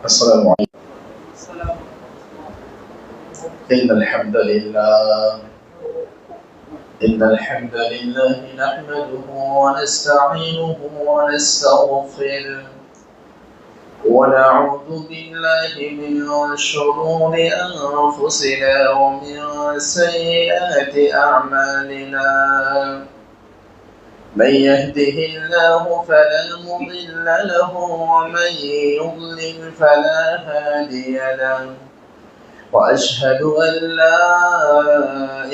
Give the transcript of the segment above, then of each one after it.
السلام عليكم. إن الحمد لله نحمده ونستعينه ونستغفره ونعوذ بالله من شرور أنفسنا ومن سيئات أعمالنا. من يهده الله فلا مضل له ومن يضلل فلا هادي له. وأشهد أن لا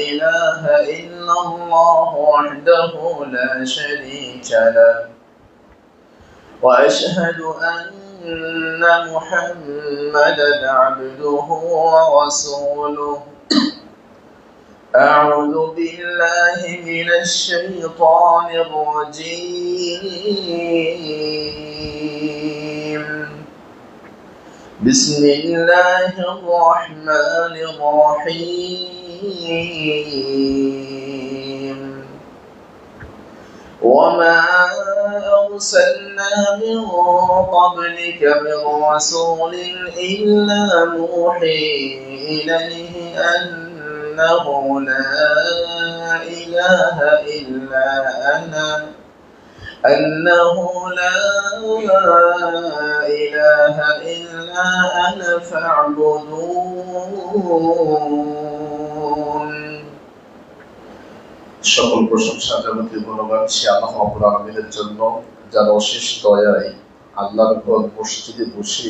إله إلا الله وحده لا شريك له. وأشهد أن محمدا عبده ورسوله. أعوذ بالله من الشيطان الرجيم. بسم الله الرحمن الرحيم. وما أرسلنا من قبلك من رسول إلا نوحي إليه أنه لا إله إلا أنا فاعبدون. সকল প্রশংসা যাবতীয় গুণগান সে আল্লাহ রাব্বুল আলামিনের জন্য, যার অশেষ দয়ায় আল্লাহর ঘর মসজিদে বসে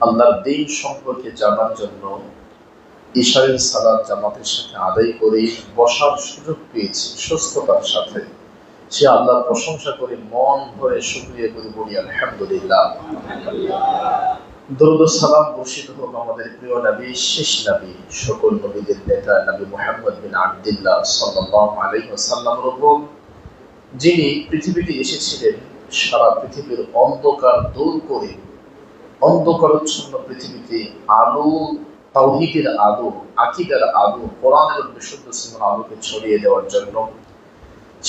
আল্লাহর দ্বীন সম্পর্কে জানার জন্য ইশারের সালাত জামাতের সাথে আদায় করে বসার সুযোগ পেয়েছি সুস্থতার সাথে। সে আল্লাহর প্রশংসা করে মন ভরে শুকরিয়া করে বলি আলহামদুলিল্লাহ। দরুদ ও সালাম বর্ষিত হোক আমাদের প্রিয় নবী, শেষ নবী, সকল নবীদের নেতা নবী মুহাম্মদ বিন আব্দুল্লাহ সাল্লাল্লাহু আলাইহি ওয়াসাল্লামের উপর, যিনি পৃথিবীতে এসেছিলেন সারা পৃথিবীর অন্ধকার দূর করে অন্ধকারচ্ছন্ন পৃথিবীতে আলো, তাওহীদের আলো, আকীদার আলো, কোরআনের বিশুদ্ধ সুন্নাহর আলোকে ছড়িয়ে দেওয়ার জন্য।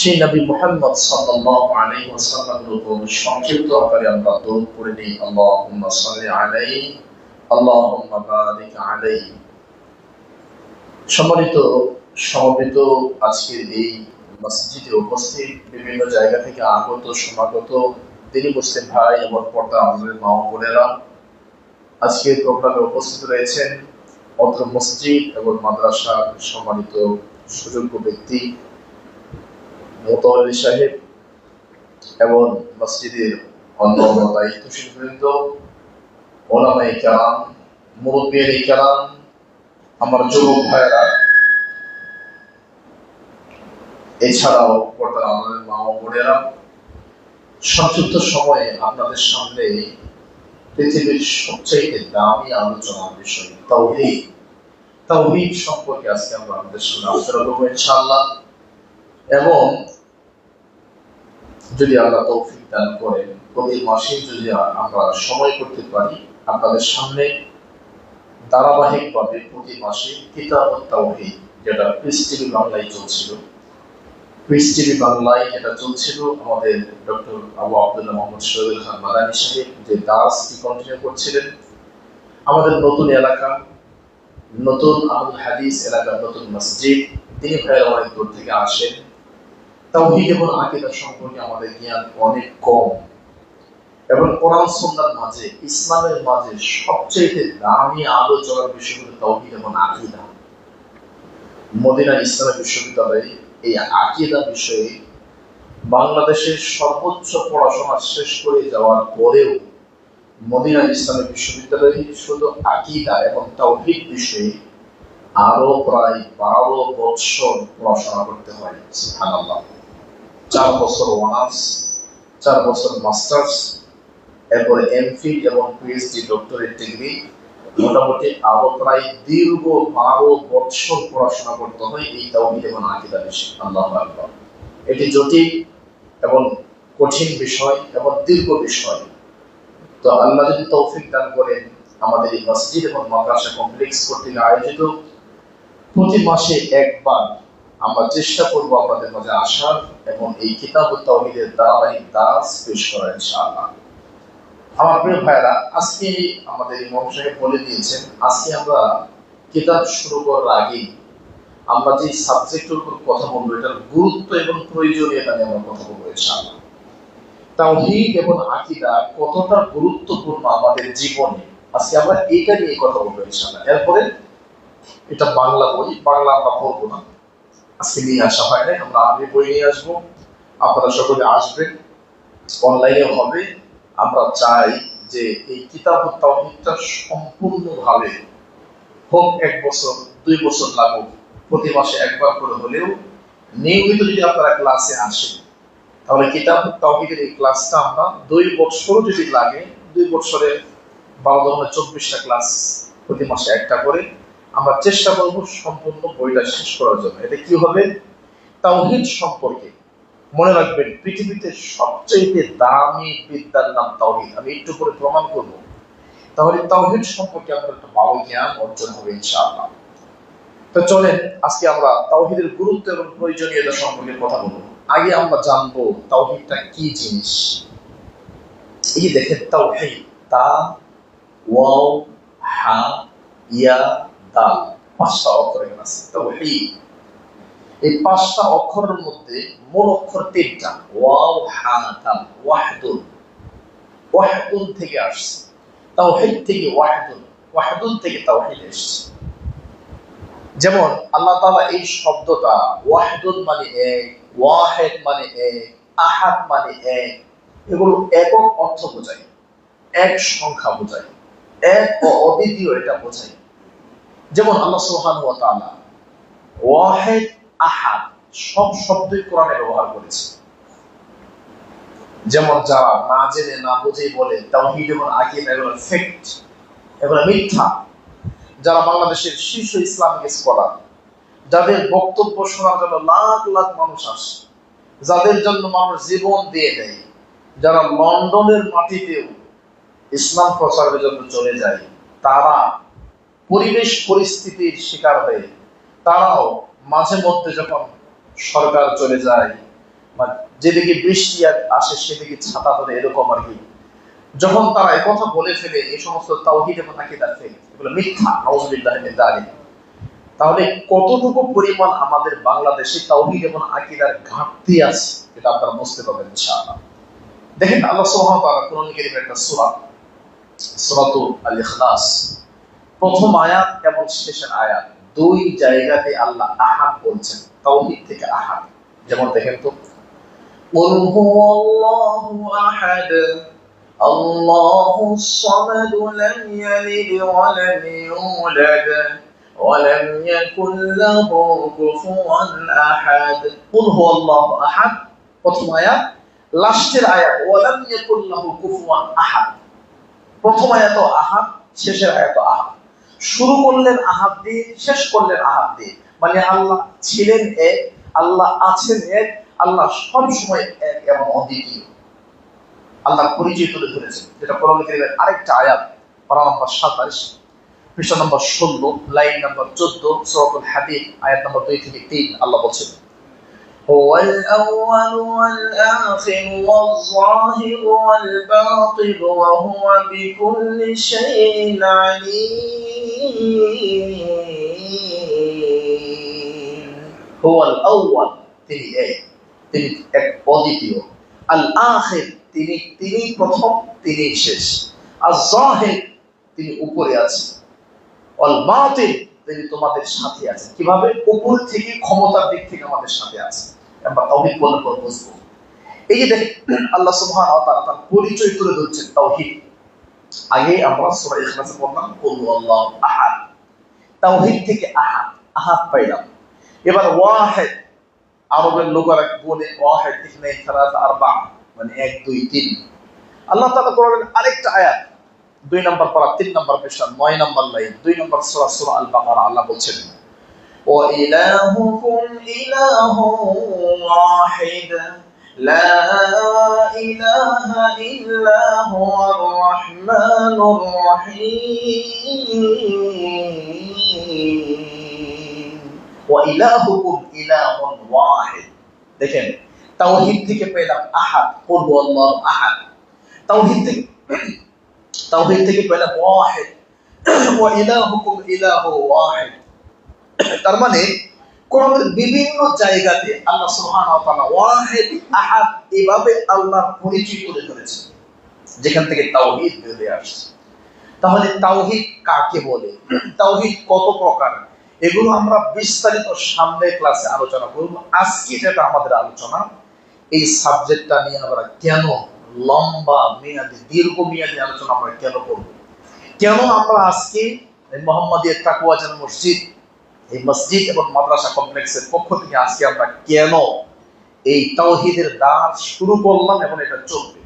সেই নবী মুহাম্মদ সাল্লাল্লাহু আলাইহি ওয়াসাল্লামের উপর সংক্ষিপ্ত আকারে আমরা দরুদ পড়ে নেই। আল্লাহুম্মা সাল্লি আলাইহি আল্লাহুম্মা বারিক আলাইহি। সম্মানিত সমবেত আজকের এই মসজিদে উপস্থিত বিভিন্ন জায়গা থেকে আগত সমাগত দিনী মুসলিম ভাই এবং পর্দা আমাদের মা ও বোনেরা, আজকের প্রোগ্রামে উপস্থিত রয়েছেন অত্র মসজিদ এবং মাদ্রাসার সম্মানিত সুযোগ্য ব্যক্তি মোতাওয়াল্লি সাহেব এবং মসজিদের অন্যান্য দায়িত্বশীল বৃন্দ, ওলামায়ে কেরাম, মুরব্বিয়ানে কেরাম, আমার যুবক ভাইয়েরা, এছাড়াও পর্দার আমাদের মা ও বোনেরা, সংক্ষিপ্ত সময়ে আপনাদের সামনে পৃথিবীর সবচেয়ে দামি আলোচনার বিষয় তাওহীদ সম্পর্কে আজকে আমরা আপনাদের সামনে আলোচনা করবো ইনশাআল্লাহ। এবং যদি আল্লাহ তৌফিক দান করেন, প্রতি মাসে যদি আমরা সময় করতে পারি, আপনাদের সামনে ধারাবাহিকভাবে প্রতি মাসে কিতাবুত তাওহীদ, যেটা পিস টিভি বাংলায় চলছিল, আমাদের ডক্টর আবু আব্দুল্লাহ মোহাম্মদ শহীদুল খান মাদানী সাহেব যে দাসটি কন্টিনিউ করছিলেন। আমাদের নতুন এলাকা, নতুন আহলুল হাদিস এলাকা, নতুন মসজিদ, তিনি ভাইয়েরা অনেক দূর থেকে আসেন। তাওহীদ এবং আকীদা সম্পর্কে আমাদের জ্ঞান অনেক কম, এবং কোরআন সুন্নাহর মাঝে, ইসলামের মাঝে সবচেয়ে দামি আলোচনার বিষয় হলো তাওহীদ এবং আকীদা। মদিনা ইসলামী বিশ্ববিদ্যালয়ে এই আকীদা বিষয়ে বাংলাদেশের সর্বোচ্চ পড়াশোনা শেষ করে যাওয়ার পরেও মদিনা ইসলামী বিশ্ববিদ্যালয়ে শুধু আকীদা এবং তাওহীদ বিষয়ে আরো প্রায় 12 বছর পড়াশোনা করতে হয়। সুবহানাল্লাহ। 4 বছর অনার্স, 4 বছর মাস্টার্স, এরপরে এমফিল এবং পিএইচডি ডক্টরেট ডিগ্রি, মোটামুটি আরো প্রায় দীর্ঘ 12 বছর পড়াশোনা করতে হয় এই তাওহীদ এবং আকীদা বিষয়ে। আল্লাহু আকবার। এটি জটিল এবং কঠিন বিষয় এবং দীর্ঘ বিষয়। তো আল্লাহ যদি তৌফিক দান করেন, আমাদের এই মসজিদ এবং মাদ্রাসা কমপ্লেক্স কর্তৃক আয়োজিত প্রতি মাসে একবার আমরা চেষ্টা করব আপনাদের মাঝে আসার এবং এই কিতাবুত তাওহীদের ধারাবাহিক দাস পেশ করার ইনশাআল্লাহ। আমার প্রিয় ভাইরা, আজকে আমাদের ইমাম সাহেব বলে দিয়েছেন, আজকে আমরা কিতাব শুরু করার আগে আমরা যে সাবজেক্টের উপর কথা বলবো এটার গুরুত্ব এবং প্রয়োজনীয়তা নিয়ে আমরা কথা বলবো ইনশাআল্লাহ। তাওহীদ এবং আকীদা কতটা গুরুত্বপূর্ণ আমাদের জীবনে, আজকে আমরা এটা নিয়ে কথা বলবো ইনশাআল্লাহ। এরপরে এটা বাংলা বই, বাংলা আমরা পড়বো না, আজকে নিয়ে আসা হয় না, আমরা আরবি বই নিয়ে আসবো। আপনারা সকলে আসবেন, অনলাইনে হবে। আমরা চাই যে এই কিতাবুত তাওহীদটা সম্পূর্ণভাবে হোক 1 বছর 2 বছর লাগুক, প্রতি মাসে একবার করে হলেও নিয়মিত যদি আপনারা ক্লাসে আসেন, তাহলে কিতাবুত তাওহীদের এই ক্লাসটা আমরা 2 বছর যদি লাগে, 2 বছরে 12-24টা ক্লাস, প্রতি মাসে একটা করে আমরা চেষ্টা করব সম্পূর্ণ বইটা শেষ করার জন্য। এটা কি হবে? তাওহীদ সম্পর্কে মনে রাখবেন, পৃথিবীতে সবচেয়ে দামি বিদ্যার নাম তাওহীদ। আমি একটু করে প্রমাণ করব, তাহলে তাওহীদ সম্পর্কে আপনার একটা ভালো জ্ঞান অর্জন হবে ইনশাআল্লাহ। তো চলেন আজকে আমরা তাওহীদের গুরুত্ব এবং প্রয়োজনীয়তা সম্পর্কে কথা বলবো। আগে আমরা জানবো তাওহীদটা কি জিনিস। এই যে দেখেন, তাওহীদ, তা, ওয়াও, হা, ইয়া, দাল, 5টা অক্ষর এখানে আছে। তাওহীদ, এই 5টা অক্ষরের মধ্যে মূল অক্ষর 3টা, ওয়াও, হা, দাল। ওয়াহদুন, ওয়াহদুন থেকে আসছে, তাওহীদ থেকে ওয়াহদুন, ওয়াহদুন থেকে তাওহীদ এসেছে। যেমন আল্লাহ তাআলা এই শব্দটা ওয়াহদুন মানে এক, ওয়াহিদ মানে এক, আহাদ মানে এক, এগুলো একক অর্থ বোঝায়, এক সংখ্যা বোঝায়, এক ও অদ্বিতীয় এটা বোঝায়। যেমন আল্লাহ সুবহানাহু ওয়া তাআলা ওয়াহিদ, আহাদ সব শব্দই কোরআনে ব্যবহার করেছে। যেমন যারা না জেনে না বুঝে বলে তাওহীদ এবং আকীদা এগুলো ফেক, এগুলো মিথ্যা, যারা বাংলাদেশের শীর্ষ ইসলামিক স্কলার, যাদের বক্তব্য শোনার জন্য লাখ লাখ মানুষ আসে, যাদের জন্য মানুষ জীবন দিয়ে দেয়, যারা লন্ডনের মাটিতেও ইসলাম প্রচারের জন্য চলে যায়, তারা পরিবেশ পরিস্থিতির শিকার হয়ে, তারাও মাঝে মধ্যে যখন সরকার চলে যায় বা যেদিকে বৃষ্টি আসে সেদিকে ছাতা ধরে, এরকম আর কি, যখন তারা এই কথা বলে ফেলে এই সমস্ত তাওহীদ এবং আকীদা ফেক, এগুলো মিথ্যা, নাউযুবিল্লাহি মিন যালিক, তাহলে কতটুকু পরিমাণ আমাদের বাংলাদেশে তাওহীদ এবং আকীদার ঘাটতি আছে এটা আপনারা বুঝতে পারবেন ইনশাআল্লাহ। দেখেন আল্লাহ সুবহানাহু ওয়া তাআলা কোরআন কারীমের একটা সূরা, সূরাতুল ইখলাস, প্রথম আয়াত এবং শেষের আয়াত, 2 জায়গাতে আল্লাহ আহাদ বলছেন, তাওহীদ থেকে আহাদ। যেমন দেখেন তো, কুল হুয়াল্লাহু আহাদ আল্লাহুস সামাদ লাম ইয়ালিদ ওয়া লাম ইউলাদ ওয়া লাম ইয়াকুল লাহু কুফুয়ান আহাদ। কুল হুয়াল্লাহু আহাদ প্রথম আয়াত, লাস্টের আয়াত ওয়া লাম ইয়াকুল লাহু কুফুয়ান আহাদ। প্রথম আয়াত আহাদ, শেষের আয়াত আহাদ। শুরু করলেন আহাদ দিয়ে, শেষ করলেন আহাদ দিয়ে, মানে আল্লাহ ছিলেন এক, আল্লাহ আছেন এক, আল্লাহ সব সময় এক এবং অদ্বিতীয়। আল্লাহর পরিচয় তুলে ধরেছেন, যেটা কোরআন কারীমের আরেকটা আয়াত, পারা নম্বর 27, পৃষ্ঠা নম্বর 16, লাইন নম্বর 14, সূরাতুল হাদীদ, আয়াত নম্বর 2 থেকে 3। আল্লাহ বলেন, হুয়াল আউয়ালু ওয়াল আখিরু ওয়াল যাহিরু ওয়াল বাতিনু ওয়া হুয়া বিকুল্লি শাইইন আলীম। হুয়াল আউয়াল, তিনি এক, তিনি এক অদ্বিতীয়। আল আখির, তিনি প্রথম, তিনি শেষ। আল যাহির, তিনি উপরে আছেন। আল বাতিন, তিনি তোমাদের সাথে আছেন। কিভাবে? উপর থেকে, ক্ষমতার দিক থেকে আমাদের সাথে আছেন। আমরা তাওহীদ বলার পর বুঝবো। এই যে দেখেন আল্লাহ সুবহানাহু ওয়া তাআলা তার পরিচয় তুলে ধরছেন তাওহীদ। আগে আমরা সূরা ইখলাসে পড়লাম কুল হুয়াল্লাহু আহাদ, তাওহীদ থেকে আহাদ, আহাদ পাইলাম। এবার ওয়াহিদ, আরবের লোকেরা বলে ওয়াহিদ, ইসনাইন, সালাসা, আরবা, মানে 1 2 3। আল্লাহ তাআলা কোরআনের আরেকটা আয়াত, 2 নম্বর পারা, 3 নম্বর পৃষ্ঠা, 9 নম্বর লাইন, 2 নম্বর সূরা, সূরা আল বাকারা, আল্লাহ বলছেন, ওয়া ইলাহুকুম ইলাহুন ওয়াহিদ লা ইলাহা ইল্লা হুয়ার রাহমানুর রহিম। ওয়া ইলাহুকুম ইলাহুন ওয়াহিদ। দেখেন, তাওহীদ থেকে পেলাম আহাদ, কুল হুয়াল্লাহু আহাদ। তাওহীদ থেকে তাওহীদ থেকে পেলাম ওয়াহিদ ওয়া ইলাহুকুম ইলাহু ওয়াহিদ। তার মানে কোরআনের বিভিন্ন জায়গাতে আল্লাহ সুবহানাহু ওয়া তাআলা ওয়াহিদ আহাদ এভাবে আল্লাহর পরিচয় তুলে ধরেছেন, যেখান থেকে তাওহীদ বেরিয়ে আসছে। তাহলে তাওহীদ কাকে বলে, তাওহীদ কত প্রকার, এগুলো আমরা বিস্তারিত সামনের ক্লাসে আলোচনা করব। আজকে যেটা আমাদের আলোচনা, এই সাবজেক্টটা নিয়ে আমরা কেন লম্বা মেয়াদী দীর্ঘমেয়াদী আলোচনা আমরা কেন করব, কেন আমরা আজকে মোহাম্মদিয়া তাকওয়া জামে মসজিদ, এই মসজিদ এবং মাদ্রাসা কমপ্লেক্সের পক্ষ থেকে আজকে আমরা কেন এই তাওহীদের দাস শুরু করলাম এবং এটা চলবে,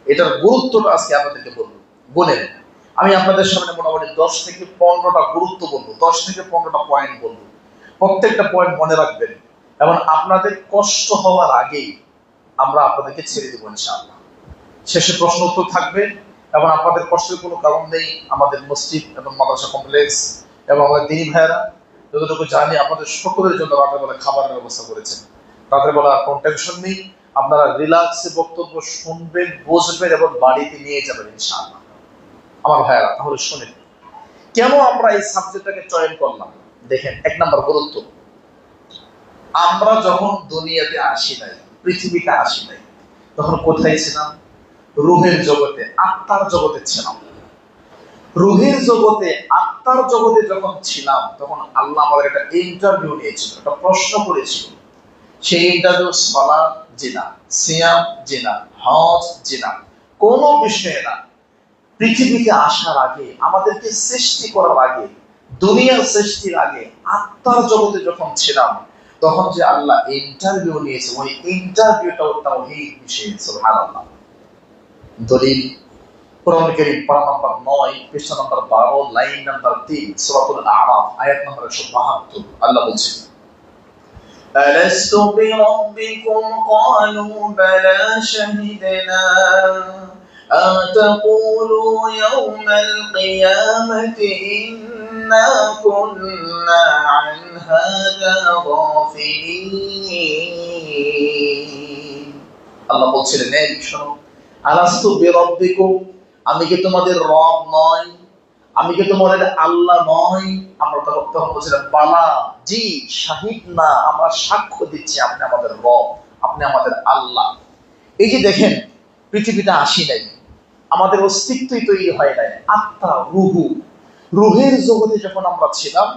এটার গুরুত্বটা আজকে আপনাদেরকে বলবো। বলেন, আমি আপনাদের সামনে মোটামুটি 10 থেকে 15টা গুরুত্ব বলবো, 10 থেকে 15টা পয়েন্ট বলবো। প্রত্যেকটা পয়েন্ট মনে রাখবেন এবং আপনাদের কষ্ট হওয়ার আগেই আমরা আপনাদেরকে ছেড়ে দেবো ইনশাআল্লাহ। শেষে প্রশ্ন উত্তর থাকবে এবং আপনাদের কষ্টের কোনো কারণ নেই। আমাদের মসজিদ এবং মাদ্রাসা কমপ্লেক্স এবং আমাদের দিনী ভাইয়েরা যতটুকু জানি আপনাদের সকলের জন্য রাতের বেলা খাবারের ব্যবস্থা করেছেন। রাতের বেলা কোনো টেনশন নেই, আপনারা রিল্যাক্সে বক্তব্য শুনবেন, বুঝবেন এবং বাড়িতে নিয়ে যাবেন ইনশাআল্লাহ। আমার ভাইয়েরা, তাহলে শুনেন কেন আমরা এই সাবজেক্টটাকে চয়ন করলাম। দেখেন, 1 নম্বর গুরুত্ব, আমরা যখন দুনিয়াতে আসি নাই, পৃথিবীতে আসি নাই, তখন কোথায় ছিলাম? রূহের জগতে, আত্মার জগতে ছিলাম। রূহের জগতে, আত্মার জগতে যখন ছিলাম, তখন আল্লাহ আমাদের একটা ইন্টারভিউ নিয়েছিল, একটা প্রশ্ন করেছিল। সেই ইন্টারভিউ সালাত জিনা, সিয়াম জিনা, হজ জিনা, কোনো বিষয়ে না। পৃথিবীতে আসার আগে, আমাদেরকে সৃষ্টি করার আগে, দুনিয়ার সৃষ্টির আগে, আত্মার জগতে যখন ছিলাম, তখন যে আল্লাহ ইন্টারভিউ নিয়েছে, ওই ইন্টারভিউটাও তাওহীদ বিষয়ে। সুবহানাল্লাহ। দলিল কোরআন কারীম পারা নাম্বার 9 পৃষ্ঠা নাম্বার 12 লাইন নাম্বার 3 সূরাতুল আরাফ আয়াত নাম্বার 172। আল্লাহ বলছেন, আলাস্তু বিরাব্বিকুম ক্বালু বালা শাহিদনা আন তাকুলু ইয়াওমাল কিয়ামাতি ইন্না কুন্না আন হাযা গাফিলিন। আল্লাহ বলছেন, এই শোনো, আলাস্তু বিরাব্বিকুম, আমি কি তোমাদের রব নয়? আমি কি তোমাদের আল্লাহ নয়? আমরা তখন বলছিলাম, বালা, জি, শাহিদ না, আমরা সাক্ষ্য দিচ্ছি আপনি আমাদের রব, আপনি আমাদের আল্লাহ। এই যে দেখেন, পৃথিবীতে আসি নাই, আমাদের অস্তিত্বই তৈরি হয় নাই, আত্মা, রুহের জগতে যখন আমরা ছিলাম,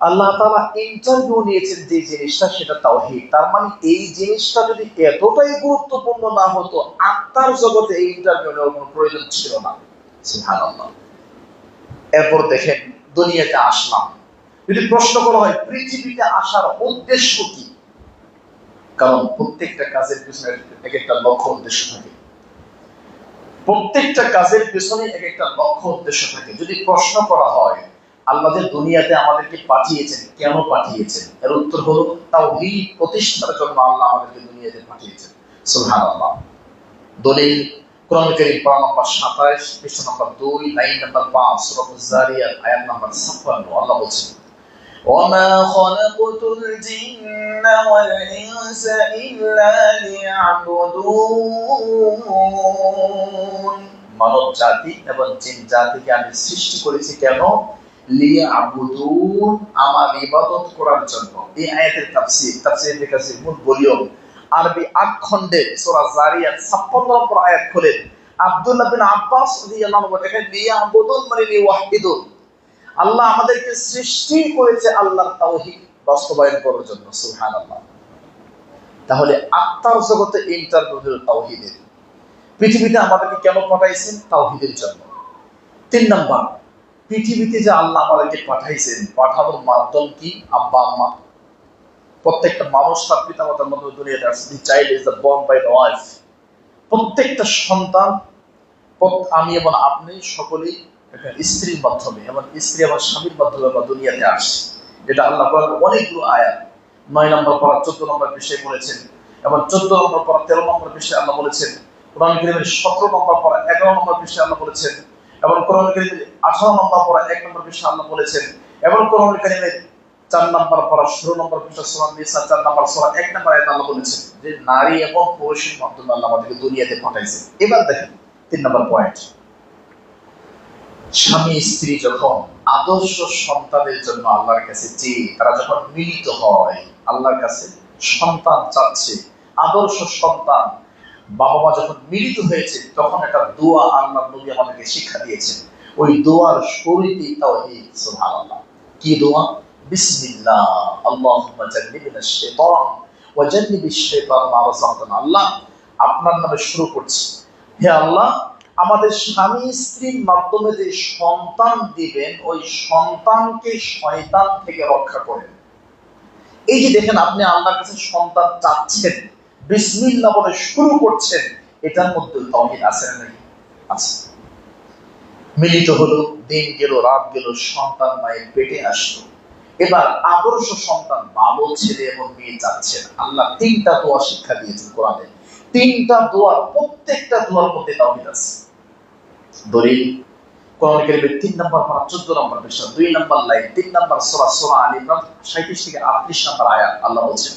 আল্লাহ তাআলা ইন্টারভিউ নিয়েছেন যে জিনিসটা, সেটা তাওহীদ। তার মানে এই জিনিসটা যদি এতটাই গুরুত্বপূর্ণ না হতো, আত্মার জগতে এই ইন্টারভিউ নেওয়ার কোনো প্রয়োজন ছিল না। সুবহানাল্লাহ। এরপর দেখেন, দুনিয়াতে আসলাম, যদি প্রশ্ন করা হয় পৃথিবীতে আসার উদ্দেশ্য কি, কারণ প্রত্যেকটা কাজের পিছনে এক একটা লক্ষ্য উদ্দেশ্য থাকে, প্রত্যেকটা কাজের পিছনে এক একটা লক্ষ্য উদ্দেশ্য থাকে। যদি প্রশ্ন করা হয় আল্লাহ যে দুনিয়াতে আমাদেরকে পাঠিয়েছেন, কেন পাঠিয়েছেন, এর উত্তর হলো তাওহীদ প্রতিষ্ঠার জন্য আল্লাহ আমাদেরকে দুনিয়াতে পাঠিয়েছেন। সুবহানাল্লাহ। দলিল কোরআন কারীম পারা নাম্বার 27 পৃষ্ঠা নাম্বার 2 লাইন নাম্বার 5 সূরাতুল যারিয়াত আয়াত নাম্বার 56। আল্লাহ বলছেন, ওয়ামা খালাকুতুল জিন্না ওয়াল ইনসা ইল্লা লিয়াবুদুন। মানব জাতি এবং জিন জাতিকে আমি সৃষ্টি করেছি কেন? লিয়াবুদুন, আমার ইবাদত করার জন্য। এই আয়াতের তাফসীর, তাফসীর ইবনে কাসির মূল ভলিউম আরবি 8 খণ্ডে সূরা যারিয়াত 56 নম্বর আয়াত খুলেন। আব্দুল্লাহ বিন আব্বাস রাদিয়াল্লাহু আনহু দেখেন, লিয়াবুদুন মানে লিওয়াহিদুন, আল্লাহ আমাদেরকে সৃষ্টি করেছে আল্লাহর তাওহীদ বাস্তবায়ন করার জন্য। সুবহানাল্লাহ। তাহলে আত্মার জগতে ইন্টারভিউ তাওহীদের। পৃথিবীতে আমাদেরকে কেন পাঠাইছেন? তাওহীদের জন্য। 3 নাম্বার, পৃথিবীতে যে আল্লাহ আমাদেরকে পাঠাইছেন, পাঠানোর মাধ্যম কি? আব্বা আম্মা। প্রত্যেকটা মানুষ তার পিতামাতার মধ্যে দুনিয়াতে আসে। The child is born by the wife. প্রত্যেকটা সন্তান, আমি এবং আপনি সকলেই স্ত্রীর মাধ্যমে এবং স্ত্রী এবং স্বামীর মাধ্যমে আমরা দুনিয়াতে আসি। যেটা আল্লাহ কোরআনের অনেকগুলো আয়াত 9 নম্বর পারা 14 নম্বর বিষয়ে বলেছেন এবং 14 নম্বর পারা 13 নম্বর বিষয়ে আল্লাহ বলেছেন। কোরআন কারীমের 17 নম্বর পারা 11 নম্বর বিষয়ে আল্লাহ বলেছেন এবং কোরআন কারীমের 18 নম্বর পারা 1 নম্বর বিষয়ে আল্লাহ বলেছেন এবং কোরআন কারীমের 4 নম্বর পারা 16 নম্বর বিষয় সূরা নিসা 4 নম্বর সূরা 1 নম্বর আয়াতে আল্লাহ বলেছেন যে নারী এবং পুরুষের মাধ্যমে আল্লাহ আমাদেরকে দুনিয়াতে পাঠাইছেন। এবার দেখেন 3 নম্বর পয়েন্ট, স্বামী স্ত্রী যখন আদর্শ সন্তানের জন্য আল্লাহর কাছে চেয়ে তারা যখন মিলিত হয়, আল্লাহর কাছে সন্তান চাচ্ছে, আদর্শ সন্তান, বাবা মা যখন মিলিত হয়েছে, তখন একটা দোয়া আল্লাহ নবী আমাদেরকে শিক্ষা দিয়েছেন। ওই দোয়ার শুরুতেই তাওহীদ। সুবহানাল্লাহ। কি দোয়া? বিসমিল্লাহ আল্লাহুম্মা জান্নিবনা শাইতান ওয়া জান্নিবিশ শাইতান মা রাযাকতানা। আল্লাহ, আপনার নামে শুরু করছি। হে আল্লাহ, আমাদের স্বামী স্ত্রীর মাধ্যমে যে সন্তান দিবেন, ওই সন্তানকে শয়তান থেকে রক্ষা করেন। এই যে দেখেন, আপনি আল্লাহর কাছে সন্তান চাচ্ছেন, বিসমিল্লাহ বলে শুরু করছেন, এটার মধ্যে তাওহীদ আছে নাকি? আছে। মিলিত হলো, দিন গেল, রাত গেল, সন্তান মায়ের পেটে আসলো। এবার আদর্শ সন্তান, বাবা ছেলে এবং মেয়ে চাচ্ছেন। আল্লাহ তিনটা দোয়া শিক্ষা দিয়েছেন কোরআনে। তিনটা দোয়া, প্রত্যেকটা দোয়ার মধ্যে তাওহীদ আছে। দলিল কোরআন কারীমের 3 নম্বর পারা 14 নম্বর পৃষ্ঠা 2 নম্বর লাইন 3 নম্বর সূরা আলে ইমরান 37 থেকে 38 নম্বর আয়াত। আল্লাহ বলেন,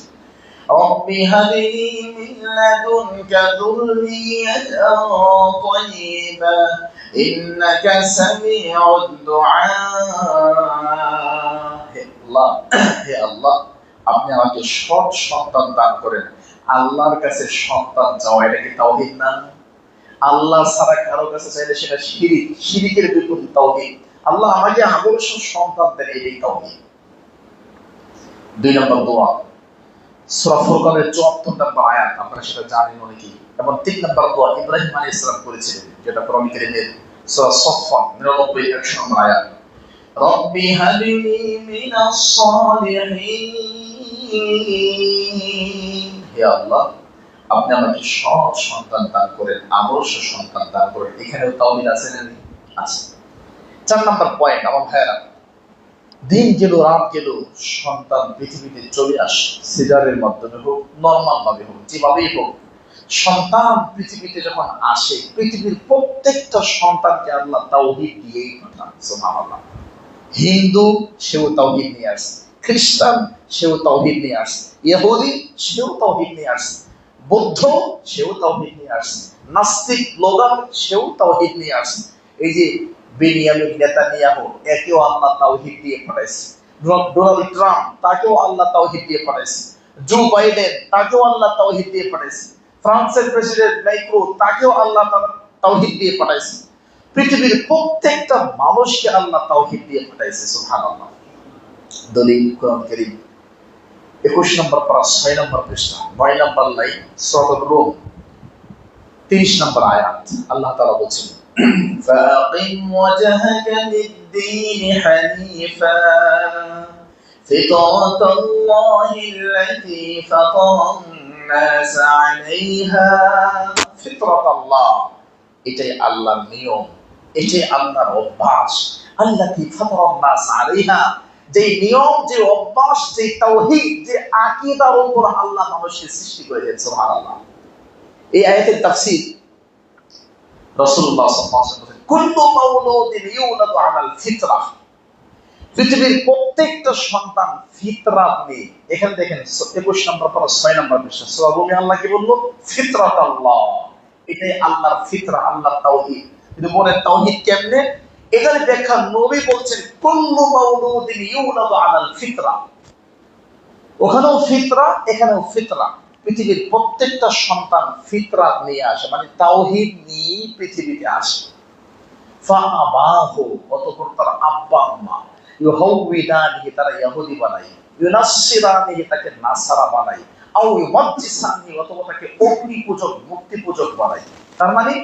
রব্বি হাবলি মিন লাদুনকা যুররিয়াতান তাইয়্যিবা ইন্নাকা সামিউদ দুআ। হে আল্লাহ, আপনি আমাকে সৎ সন্তান দান করেন। আল্লাহর কাছে সন্তান চাওয়া, এটা কি তাওহীদ না? আল্লাহ ছাড়া কারো কাছে চাইলে সেটা শিরিক, শিরিকের বিপরীত তাওহীদ। আল্লাহ আমাকে আদর্শ সন্তান দেন, এটাই তাওহীদ। 2 নম্বর দোয়া সূরা ফুরকানের 74 নম্বর আয়াত, আপনারা সেটা জানেন অনেকেই। এবং 3 নম্বর দোয়া ইব্রাহিম আলাইহিস সালাম করেছিলেন, যেটা কোরআন কারীমের সূরা সফফাত 99 100 নম্বর আয়াত। রব্বি হাবলি মিনাস সালিহিন। হে আল্লাহ, আপনি আমাকে সৎ সন্তান দান করেন, আদর্শ সন্তান দান করেন। এখানেও তাওহীদ আছে না? আছে। 4 নম্বর পয়েন্ট, আমার ভাইয়েরা, দিন গেল, রাত গেল, সন্তান পৃথিবীতে চলে আসে, সিজারের মাধ্যমে হোক, নরমাল ভাবে হোক, যেভাবেই হোক, সন্তান পৃথিবীতে যখন আসে, পৃথিবীর প্রত্যেকটা সন্তানকে আল্লাহ তাওহীদ দিয়েই পাঠান। সুবহানাল্লাহ। হিন্দু, সেও তাওহীদ নিয়ে আসে। খ্রিস্টান, সেও তাওহীদ নিয়ে আসে। ইহুদি, সেও তাওহীদ নিয়ে আসে। বৌদ্ধ, সেও তাওহীদ নিয়ে আসে। নাস্তিক লোগান, সেও তাওহীদ নিয়ে আসে। এই যে বেনিয়ামিন নেতানিয়াহু, একেও আল্লাহ তাওহীদ দিয়ে পাঠাইছে। ডোনাল্ড ট্রাম্প, তাকেও আল্লাহ তাওহীদ দিয়ে পাঠাইছে। জো বাইডেন, তাকেও আল্লাহ তাওহীদ দিয়ে পাঠাইছে। ফ্রান্সের প্রেসিডেন্ট ম্যাক্রো, তাকেও আল্লাহ তাওহীদ দিয়ে পাঠাইছে। পৃথিবীর প্রত্যেকটা মানুষকে আল্লাহ তাওহীদ দিয়ে পাঠাইছে। সুবহানাল্লাহ। দলিল কোরআন কারীম 21 নম্বর পারা 6 নম্বর পৃষ্ঠা 9 নম্বর লাইন, সূরা রূম 30 নম্বর আয়াত। আল্লাহ তাআলা বলেন, ফাকিম ওয়াজহাকা লিদ-দীন হানিফা ফিতরাতাল্লাহিল্লাতী ফাতারান-নাস আলাইহা। ফিতরাতাল্লাহ, এটাই আল্লাহর নিয়ম, এটাই আল্লাহর অভ্যাস। আল্লাতী ফাতারান-নাস আলাইহা, যে নিয়ম, যে অভ্যাস, যে তাওহীদ, যে আকীদার উপর আল্লাহ মানুষকে সৃষ্টি করেছেন। সুবহানাল্লাহ। এই আয়াতের তাফসীর রাসূলুল্লাহ সাল্লাল্লাহু আলাইহি ওয়াসাল্লাম বলেন, কুল্লু মাউলুদিন ইউলাদু আলাল ফিতরাহ। পৃথিবীর প্রত্যেকটা সন্তান ফিতরাত নিয়ে। এখানে দেখেন 21 নম্বর পারা 6 নম্বর পৃষ্ঠা সূরা রুমে আল্লাহ কি বলল? ফিতরাতাল্লাহ, এটাই আল্লাহর ফিতরা, আল্লাহর তাওহীদ। কিন্তু বলেন তাওহীদ কেমনে? এখানে ব্যাখ্যা নবী বলছেন, কুল্লু মাউলুদিন ইউলাদু আলাল ফিতরা। ওখানেও ফিতরা, এখানেও ফিতরা। পৃথিবীর প্রত্যেকটা সন্তান ফিতরাত নিয়ে আসে, মানে তাওহীদ নিয়ে পৃথিবীতে আসে। ফাআবাহু, অতঃপর তার আব্বা আম্মা, ইউহাউইদানিহি, তারা ইহুদি বানায়, ইউনাসসিরানিহি, তাকে নাসারা বানায়, আও ইউমাজ্জিসানিহি, অথবা তাকে অগ্নি পূজক, মূর্তি পূজক বানায়। তার মানে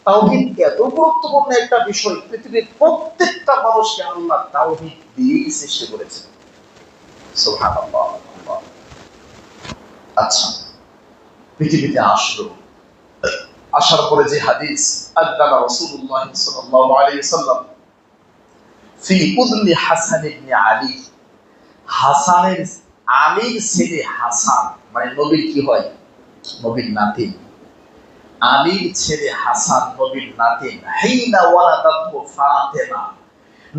তাওহীদ এত গুরুত্বপূর্ণ একটা বিষয়, পৃথিবীর প্রত্যেকটা মানুষকে আল্লাহ তাওহীদ দিয়ে সৃষ্টি করেছেন। সুবহানাল্লাহ। আচ্ছা, পৃথিবীতে আসলো, আসার পরে যে হাদিস, আদানা রাসূলুল্লাহ সাল্লাল্লাহু আলাইহি ওয়াসাল্লাম ফি উযনি হাসান ইবনে আলী, হাসানের, আলীর ছেলে হাসান, মানে নবীর কি হয়? নবীর নাতিন। আলীর ছেলে হাসান নবীর নাতিন। হাইনা ওয়ালাদাতহু ফাতেমা,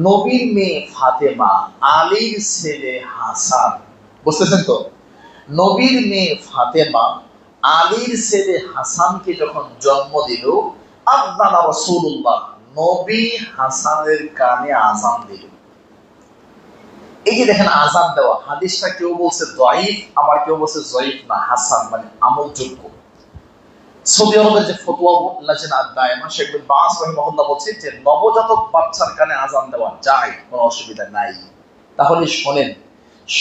নবীর মেয়ে ফাতেমা, আলীর ছেলে হাসান। বুঝতেছেন তো? নবীর মেয়ে ফাতেমা আলীর ছেলে হাসানকে যখন জন্ম দিল, আযানা রাসূলুল্লাহ, নবী হাসানের কানে আযান দিল। এই যে দেখেন আযান দেওয়া, হাদিসটা কেউ বলছে দাঈফ, আবার কেউ বলছে যায়ীফ না, হাসান মানে আমলযোগ্য। সৌদি আরবের যে ফতোয়া লাজনা দায়মা শেখ বিন বাজ রাহিমাহুল্লাহ বলছে যে নবজাতক বাচ্চার কানে আযান দেওয়া যায়, কোনো অসুবিধা নাই। তাহলে শোনেন,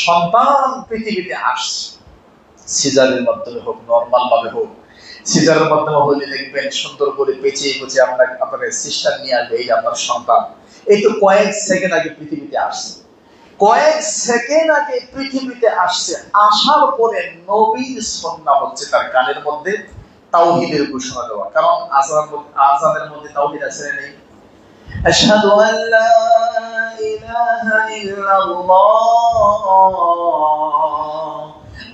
সন্তান পৃথিবীতে আসছে, সিজারের মাধ্যমে হোক, নরমাল ভাবে হোক, সিজারের মাধ্যমে হলে দেখবেন সুন্দর করে পেঁচিয়ে কুচিয়ে আপনাকে সিস্টার নিয়ে আসবে, এই আপনার সন্তান। এই তো কয়েক সেকেন্ড আগে পৃথিবীতে আসছে, কয়েক সেকেন্ড আগে পৃথিবীতে আসছে, আসার পরে নবীর সুন্নাহ হচ্ছে তার কানের মধ্যে তাওহীদের ঘোষণা দেওয়া। কারণ আযানের মধ্যে তাওহীদ আছে না নেই? আশহাদু আল্লা ইলাহা ইল্লাল্লাহ,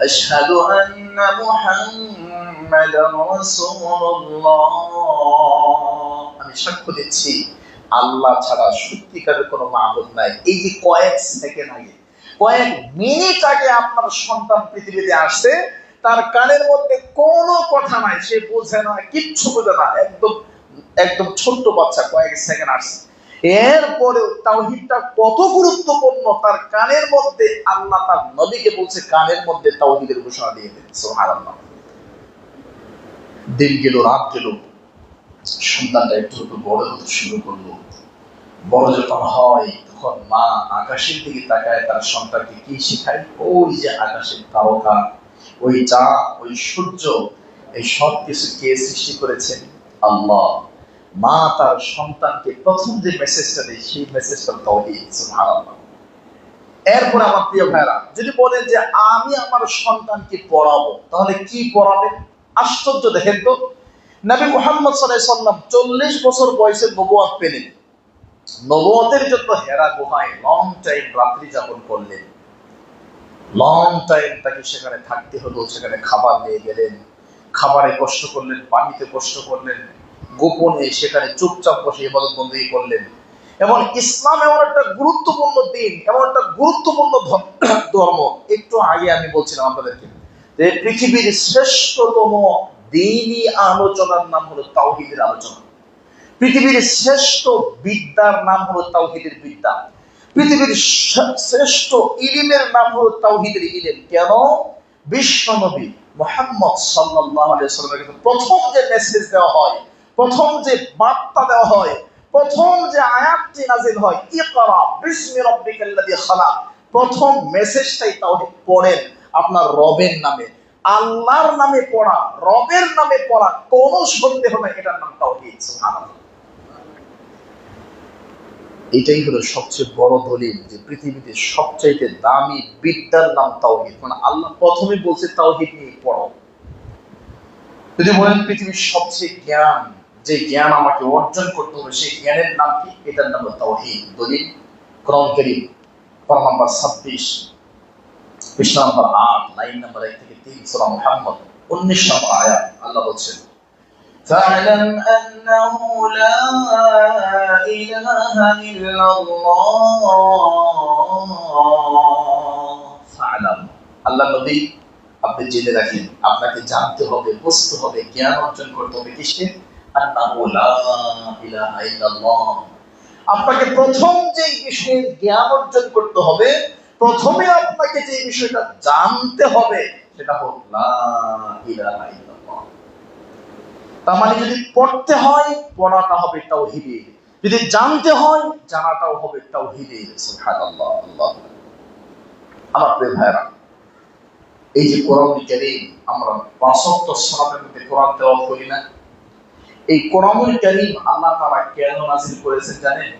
আশহাদু আন্না মুহাম্মাদার রাসূলুল্লাহ, আমি সাক্ষ্য দিচ্ছি আল্লাহ ছাড়া সত্যিকারের কোনো মাবুদ নাই। এই যে কয়েক সেকেন্ড আগে, কয়েক মিনিট আগে আপনার সন্তান পৃথিবীতে আসছে, তার কানের মধ্যে কোনো কথা নাই, সে বোঝে না, কিচ্ছু বোঝে না, একদম ছোট্ট বাচ্চা, কয়েক সেকেন্ড আসছে। এরপরে তাওহীদটা কত গুরুত্বপূর্ণ, তার কানের মধ্যে আল্লাহ তার নবীকে বলছে কানের মধ্যে তাওহীদের ঘোষণা দিয়ে দেন। সুবহানাল্লাহ। দিন গেল, রাত গেল, সন্তানটা একটু একটু বড় হতে শুরু করলো। বড় যখন হয় তখন মা আকাশের দিকে তাকায়, তার সন্তানকে কি শেখায়? ওই যে আকাশের তারকা, ওই চাঁদ, ওই সূর্য, এই সব কিছু কে সৃষ্টি করেছেন? আল্লাহ। মা তার সন্তানকে প্রথম যে মেসেজটা দেয়, সেই মেসেজটা তাওহীদ। সুবহানাল্লাহ। এরপর আমার প্রিয় ভাইরা, যদি বলেন যে আমি আমার সন্তানকে পড়াবো, তাহলে কি পড়াবেন? আশ্চর্য, দেখেন তো, নবী মুহাম্মদ সাল্লাল্লাহু আলাইহি ওয়াসাল্লাম 40 বছর বয়সে নবুয়ত পেলেন। নবুয়তের জন্য হেরা গুহায় লং টাইম রাত্রি যাপন করলেন, লং টাইম তাকে সেখানে থাকতে হলো, সেখানে খাবার নিয়ে গেলেন, খাবারে কষ্ট করলেন, পানিতে কষ্ট করলেন, গোপনে সেখানে চুপচাপ বসে ইবাদত বন্দেগী করলেন। এবং ইসলাম এমন একটা গুরুত্বপূর্ণ দিন, এমন একটা গুরুত্বপূর্ণ ধর্ম। একটু আগে আমি বলছিলাম আপনাদেরকে যে পৃথিবীর শ্রেষ্ঠতম দ্বীনি আলোচনার নাম হলো তাওহীদের আলোচনা। পৃথিবীর শ্রেষ্ঠ বিদ্যার নাম হলো তাওহীদের বিদ্যা। পৃথিবীর শ্রেষ্ঠ ইলমের নাম হলো তাওহীদের ইলম। কেন? বিশ্ব নবী মুহাম্মদ সাল্লাল্লাহু আলাইহি ওয়াসাল্লামকে প্রথম যে মেসেজ দেওয়া হয়, প্রথম যে বার্তা দেওয়া হয়, প্রথম যে আয়াতটি নাযিল হয়, ইকরা বিসমি রাব্বিকাল্লাযী খালাক, প্রথম মেসেজটাই তাওহীদ। পড়েন আপনার রবের নামে, আল্লাহর নামে পড়া, রবের নামে পড়া, কোন সন্দেহ নেই, এটার নাম তাওহীদ। সুবহানাল্লাহ। এটাই হলো সবচেয়ে বড় দলিল যে পৃথিবীতে সবচাইতে দামি বিদ্যার নাম তাওহীদ। মানে আল্লাহ প্রথমে বলছে তাওহীদ নিয়ে পড়ো। যদি বলেন পৃথিবীর সবচেয়ে জ্ঞান, যে জ্ঞান আমাকে অর্জন করতে হবে, সেই জ্ঞানের নাম কি? এটার নাম হলো তাওহীদ। দলিল কোরআন কারীম পারা নাম্বার 26, পৃষ্ঠা নাম্বার 8, লাইন নাম্বার 1 থেকে 3, সূরা মুহাম্মদ 19 নম্বর আয়াত। আল্লাহ বলছেন فاعلم أنه لا إله إلا الله فاعلم। আল্লাহ নবী আপনি জেনে রাখেন, আপনাকে জানতে হবে, বুঝতে হবে, জ্ঞান অর্জন করতে হবে কিসে? আন্নাহু লা ইলাহা ইল্লাল্লাহ। আপনাকে প্রথম যে বিষয়ের জ্ঞান অর্জন করতে হবে, প্রথমে আপনাকে যে বিষয়টা জানতে হবে, সেটা হলো লা ইলাহা ইল্লাল্লাহ। তার মানে যদি পড়তে হয়, পড়াটা হবে তাওহীদে, যদি জানতে হয়, জানাটাও হবে তাওহীদে। সুবহানাল্লাহ। আল্লাহ। আমার প্রিয় ভাইরা, এই যে কোরআনুল কারীম, আমরা 5 ওয়াক্ত সালাতের মধ্যে কোরআন তেলাওয়াত করি না? এই কোরআনুল কারীম আল্লাহ তাআলা কেন নাযিল করেছেন জানেন?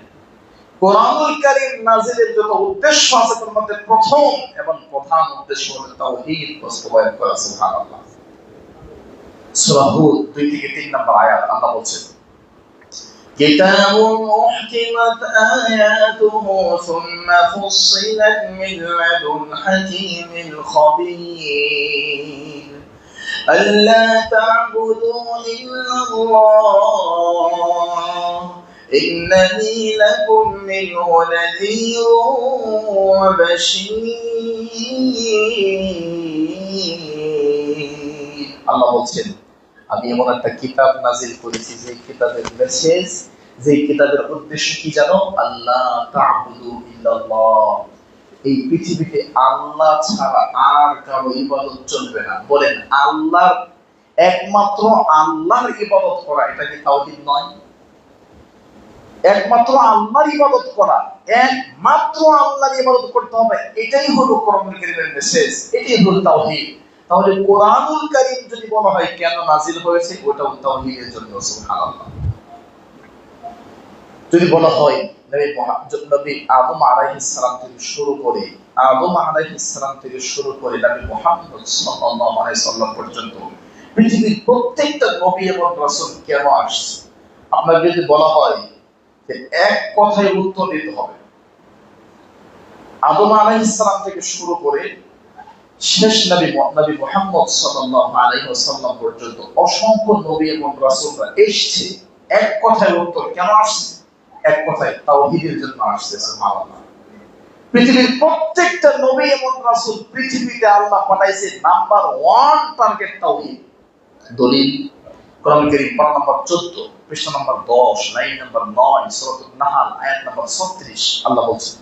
কোরআনুল কারীম নাযিলের যত উদ্দেশ্য আছে, তার মধ্যে প্রথম এবং প্রধান উদ্দেশ্য হলো তাওহীদ বাস্তবায়ন করা। সুবহানাল্লাহ। সূরা হুদ 2 থেকে 3 নম্বর আয়াত। আল্লাহ বলছেন কিতাবুন উহকিমাত আয়াতুহু সুম্মা ফুসসিলাত মিন লাদুন হাকীমিন খাবীর আল্লা তা'বুদু ইল্লাল্লাহ ইন্নানী লাকুম মিনহু নাযীরুন ওয়া বাশীর। আল্লাহ বলছেন আমি এমন একটা কিতাব নাযিল করেছি যে কিতাবের মেসেজ যে কিতাবের উদ্দেশ্য কি জানো? আল্লাহ তা'বুদু ইল্লাল্লাহ, এই পৃথিবীতে আল্লাহ ছাড়া আর কারো ইবাদত চলবে না। বলেন, আল্লাহর একমাত্র আল্লাহর ইবাদত করা, এটা কি তাওহীদ নয়? একমাত্র আল্লাহর ইবাদত করা, একমাত্র আল্লাহর ইবাদত করতে হবে, এটাই হলো কোরআনুল কারীমের মেসেজ, এটাই হলো তাওহীদ। তাহলে কোরআনুল কারীম যদি বলা হয় কেন নাজিল হয়েছে, ওটাও তাওহীদের জন্য। সুবহানাল্লাহ। যদি বলা হয় নবী আদম আলাইহিস সালাম থেকে শুরু করে নবী মুহাম্মদ সাল্লাল্লাহু আলাইহি সাল্লাম পর্যন্ত পৃথিবীর প্রত্যেকটা নবী এবং রাসূল কেন আসছে, আপনার যদি বলা হয় যে এক কথায় উত্তর দিতে হবে। আদম আলাইহিস সালাম থেকে শুরু করে শেষ নবী মুহাম্মদ সাল্লাল্লাহু আলাইহি ওয়াসাল্লাম পর্যন্ত অসংখ্য নবী এবং রাসূলরা এসেছে, এক কথায় উত্তর কেন আসছে? এক কথায় তাওহীদের জন্য আসছে। সুবহানাল্লাহ। পৃথিবীর প্রত্যেকটা নবী এবং রাসূল পৃথিবীতে আল্লাহ পাঠাইছে নাম্বার 1 টার্গেট তাওহীদ। দলিল কোরআনুল কারীম পারা নম্বর 14 পৃষ্ঠা নম্বর 10 লাইন নম্বর 9 সূরাতুন নাহল আয়াত নম্বর 36 আল্লাহ বলেন,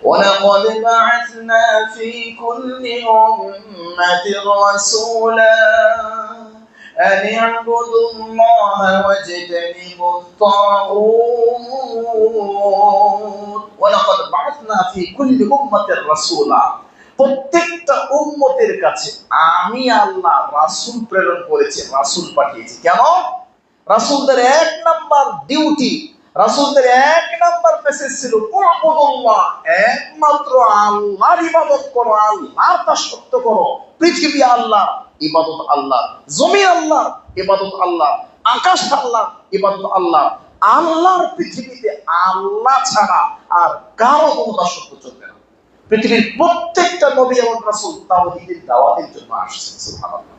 وَلَقَدْ بَعَثْنَا فِي كُلِّ أُمَّةٍ رَسُولًا أَنِ اعْبُدُوا اللَّهَ وَاجْتَنِبُوا الطَّاغُوتَ وَلَقَدْ بَعَثْنَا فِي كُلِّ أُمَّةٍ رَسُولًا। প্রত্যেকটা উম্মতের কাছে আমি আল্লাহ রাসূল প্রেরণ করেছি, রাসূল পাঠিয়েছি। কেন? রাসূলদের এক নাম্বার ডিউটি, রাসূলদের এক নাম্বার মেসেজ ছিল উবুদুল্লাহ, একমাত্র আল্লাহর ইবাদত করো, আল্লাহর দাসত্ব করো। পৃথিবী আল্লাহ, ইবাদত আল্লাহ, জমি আল্লাহ, ইবাদত আল্লাহ, আকাশ আল্লাহ, ইবাদত আল্লাহ। আল্লাহর পৃথিবীতে আল্লাহ ছাড়া আর কারো কোনো দাসত্ব চলবে না। পৃথিবীর প্রত্যেকটা নবী এবং রাসূল তাওহীদের দাওয়াতের জন্য আসছেন। সুবহানাল্লাহ।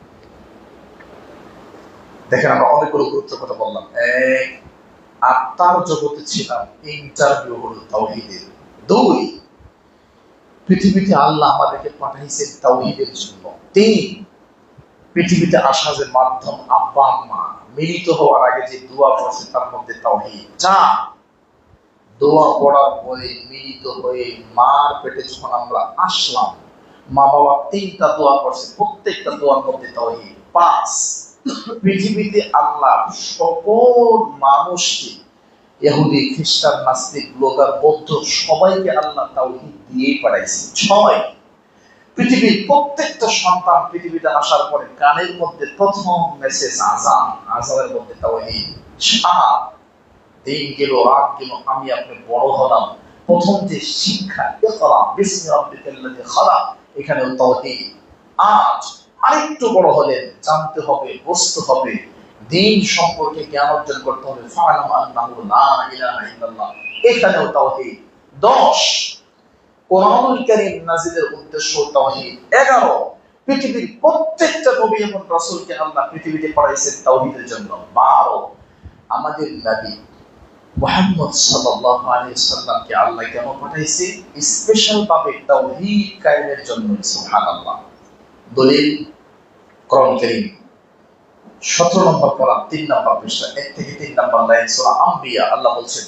দেখেন, আমরা অনেকগুলো গুরুত্বের কথা বললাম। এক, আত্মার জগতে ছিলাম, ইন্টারভিউ হলো তাওহীদের। দুই, পৃথিবীতে আল্লাহ আমাদেরকে পাঠাইছেন তাওহীদের জন্য। তিন, পৃথিবীতে আসা যে মাধ্যম আব্বা আম্মা মিলিত হওয়ার আগে যে দোয়া পড়ছে তার মধ্যে তাওহীদ। চার, দোয়া পড়ার পরে মিলিত হয়ে মার পেটে যখন আমরা আসলাম, মা বাবা 3টা দোয়া করছে, প্রত্যেকটা দোয়ার মধ্যে তাওহীদ। 5, পৃথিবীতে আল্লাহ সকল মানুষকে, ইহুদি, খ্রিস্টান, নাস্তিক, ব্লগার, বৌদ্ধ, সবাইকে আল্লাহ তাওহীদ দিয়েই পাঠাইছে। 6, পৃথিবীর প্রত্যেকটা সন্তান পৃথিবীতে আসার পরে কানের মধ্যে প্রথম মেসেজ আযান, আযানের মধ্যে তাওহীদ। 7, দিন গেল, রাত গেল, আমি আপনি বড় হলাম, প্রথম যে শিক্ষা ইকরা বিসমি রাব্বিকাল্লাযী খালাক, এখানেও তাওহীদ। 8, আরেকটু বড় হলেন, জানতে হবে, বুঝতে হবে, দ্বীন সম্পর্কে জ্ঞান অর্জন করতে হবে, ফা'লাম আন্নাহু লা ইলাহা ইল্লাল্লাহ, এখানেও তাওহীদ। 10, কোরআনুল কারীম নাযিলের উদ্দেশ্য তাওহীদ। 11, পৃথিবীর প্রত্যেকটা নবী এবং রাসূলকে আল্লাহ পৃথিবীতে পাঠাইছেন তাওহীদের জন্য। 12, আমাদের নবী মুহাম্মদ সাল্লাল্লাহু আলাইহি সাল্লামকে আল্লাহ কেন পাঠাইছে? স্পেশাল ভাবে তাওহীদ কায়েমের জন্য। সুবহানাল্লাহ। দলিল কোরআনুল কারীম 17 নম্বর পারা 3 নম্বর পৃষ্ঠা 1 থেকে 3 নম্বর লাইন সূরা আম্বিয়া আল্লাহ বলেন,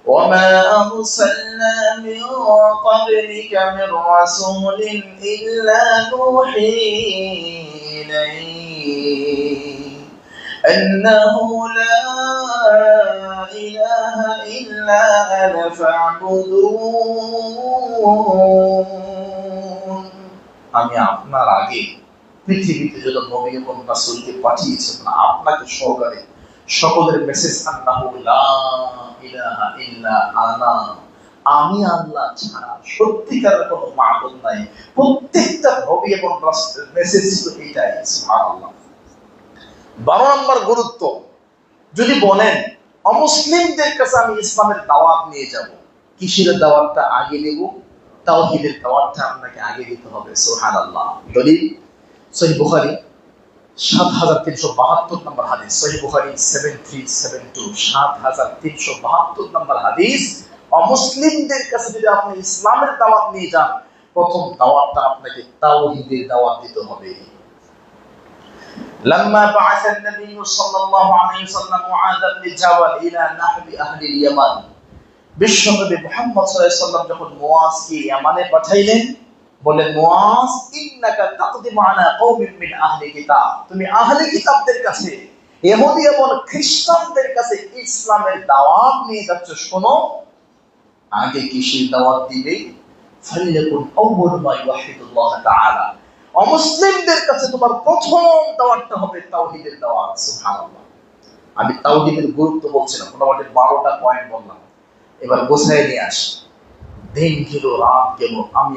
وَمَا أَرْسَلْنَا مِن قَبْلِكَ مِن رَّسُولٍ إِلَّا نُوحِي إِلَيْهِ أَنَّهُ لَا إِلَٰهَ إِلَّا أَنَا فَاعْبُدُونِ। আমি আপনার আগে পৃথিবীতে যত নবী এবং রাসূলকে পাঠিয়েছিলাম, আপনাকে সহকারে সকলের মেসেজ আন্নাহু লা ইলাহা ইল্লা আনা, আমি আল্লাহ ছাড়া সত্যিকারের কোনো মাবুদ নাই। প্রত্যেকটা নবী এবং রাসূলের মেসেজ ছিল এটাই। সুবহানাল্লাহ। 12 নম্বর গুরুত্ব, যদি বলেন অমুসলিমদের কাছে আমি ইসলামের দাওয়াত নিয়ে যাব, কিসের দাওয়াতটা আগে দেব? তাওহীদের দাওয়াতটা আপনাকে আগে দিতে হবে। সুবহানাল্লাহ। দলিল সহিহ বুখারী 7372 নম্বর হাদিস, সহিহ বুখারী 7372, 7372 নম্বর হাদিস। অমুসলিমদের কাছে যদি আপনি ইসলামের দাওয়াত নিয়ে যান, প্রথম দাওয়াতটা আপনাকে তাওহীদের দাওয়াত দিতে হবে। لما بعث النبي صلى الله عليه وسلم معاذ بن جبل الى نحو اهل اليمن বিশ্বনবী মুহাম্মদ সাল্লাল্লাহু আলাইহি ওয়াসাল্লাম যখন মুয়াজকে ইয়ামানে পাঠাইলেন, বললেন মুয়াজ ইন্নাকা তাকদিমু আলা কওমিন মিন আহলি কিতাব, তুমি আহলে কিতাবদের কাছে, ইহুদি এবং খ্রিস্টানদের কাছে ইসলামের দাওয়াত নিয়ে যাচ্ছ। শোনো, আগে কিসের দাওয়াত দিবে? ফালিয়াকুন আউয়ালু মা ইউহিদুল্লাহ তাআলা, অমুসলিমদের কাছে তোমার প্রথম দাওয়াতটা হবে তাওহীদের দাওয়াত। সুবহানাল্লাহ। আমি তাওহীদের গুরুত্ব বলছিলাম, মোটামুটি 12টা পয়েন্ট বললাম, এবার গোছায় নিয়ে আসি। দিন গেল, রাত গেল, আমি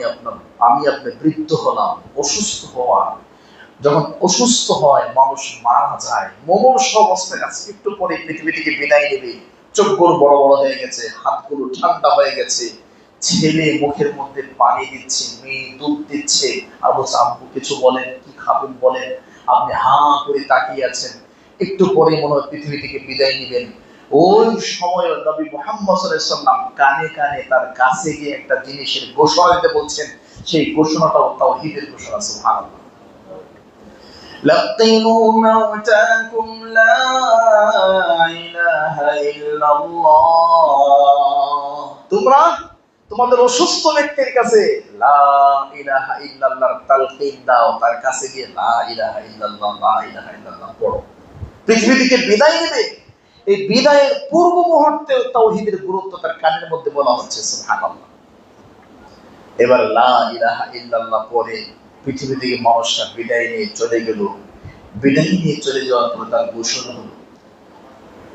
আপনার বৃদ্ধ হলাম, অসুস্থ হওয়া, যখন অসুস্থ হয় মানুষ মারা যায়, মুমূর্ষ অবস্থায় আছে, একটু পরে পৃথিবী থেকে বিদায় নেবে, চোখগুলো বড় বড় হয়ে গেছে, হাতগুলো ঠান্ডা হয়ে গেছে, ছেলে মুখের মধ্যে পানি দিচ্ছে, মেয়ে দুধ দিচ্ছে, আবু আব্বু কিছু বলেন, কি খাবেন বলেন, আপনি হা করে তাকিয়ে আছেন, একটু পরে মনে হয় পৃথিবী থেকে বিদায় নেবেন। ওই সময় নবী মুহাম্মদ সাল্লাল্লাহু আলাইহি ওয়াসাল্লাম কানে কানে তার কাছে গিয়ে একটা জিনিসের ঘোষণা দিতে বলছেন, সেই ঘোষণাটাও তাওহীদের ঘোষণা। সুবহানাল্লাহ। লাকিনু মাউতাকুম লা ইলাহা ইল্লাল্লাহ, তোমরা তোমাদের অসুস্থ ব্যক্তির কাছে লা ইলাহা ইল্লাল্লাহর তালকিন দাও, তার কাছে গিয়ে লা ইলাহা ইল্লাল্লাহ লা ইলাহা ইল্লাল্লাহ পড়ো। পৃথিবী থেকে বিদায় নেবে, এই বিদায়ের পূর্ব মুহূর্তে তাওহীদের গুরুত্ব তার কানের মধ্যে বলা হচ্ছে। সুবহানাল্লাহ। এবার লা ইলাহা ইল্লাল্লাহ পরে পৃথিবী থেকে মানুষটা বিদায় নিয়ে চলে গেল। বিদায় নিয়ে চলে যাওয়ার পর তার গোসল হলো,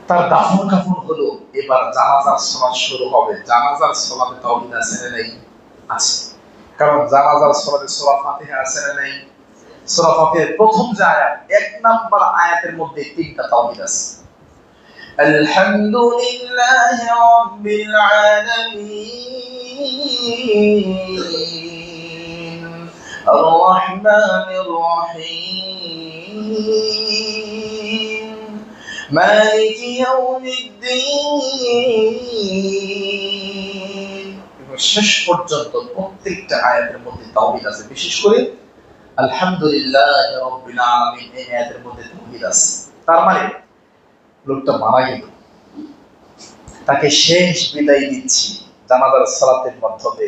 তার দাফন কাফন হলো, এবার জানাজার সালাত শুরু হবে। জানাজার সালাতে তাওহীদ আছে না নাই? আছে। কারণ জানাজার সালাতে সূরা ফাতিহা আছে না নাই? সূরা ফাতিহার প্রথম যে আয়াত, 1 নাম্বার আয়াতের মধ্যে 3টা তাওহীদ আছে। আলহামদুলিল্লাহি রাব্বিল আলামিন আর রহমানির রহিম মালিকি ইয়াউমিদ্দিন। শেষ পর্যন্ত প্রত্যেকটা আয়াতের মধ্যে তাওহীদ আছে, বিশেষ করে আলহামদুলিল্লাহি রাব্বিল আলামিন এই আয়াতের মধ্যে তাওহীদ আছে। তার মানে লোকটা মারা গেল, তাকে শেষ বিদায় দিচ্ছি জানাজার সালাতের মাধ্যমে।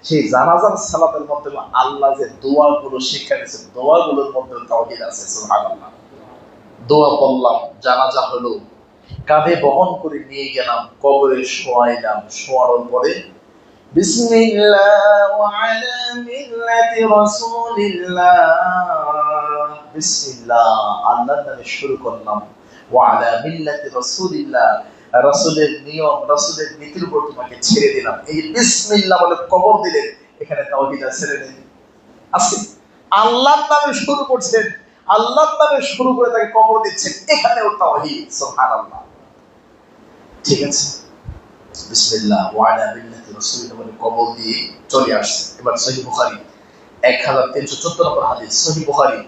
সেই জানাজার সালাতের মাধ্যমে আল্লাহ যে দোয়াগুলো শিক্ষা দিয়েছে, দোয়াগুলোর মধ্যে তাওহীদ আছে। সুবহানাল্লাহ। দোয়া পড়লাম, জানাজা হলো, কাঁধে বহন করে নিয়ে গেলাম, কবরে শোয়াইলাম, শোয়ানোর পরে বিসমিল্লাহ ওয়া আলা মিল্লাতি রাসূলিল্লাহ, বিসমিল্লাহ আল্লাহর নামে শুরু করলাম, ওয়া আলা মিল্লাতি রাসূলিল্লাহ রাসূলের নিয়ম, রাসূলের নীতির উপর তোমাকে ছেড়ে দিলাম। এই বিসমিল্লাহ বলে কবর দিলেন, এখানে তাওহীদ আছে না? আছে। আল্লাহর নামে শুরু করছেন, আল্লাহর নামে শুরু করে তাকে কবর দিচ্ছেন, এখানেও তাওহীদ। সুবহানাল্লাহ। ঠিক আছে, বিসমিল্লাহ ওয়া আলা মিল্লাতি রাসূলিল্লাহ বলে কবর দিয়ে চলে আসছে। এবার সহিহ বুখারী 1314 নম্বর হাদিস, সহিহ বুখারী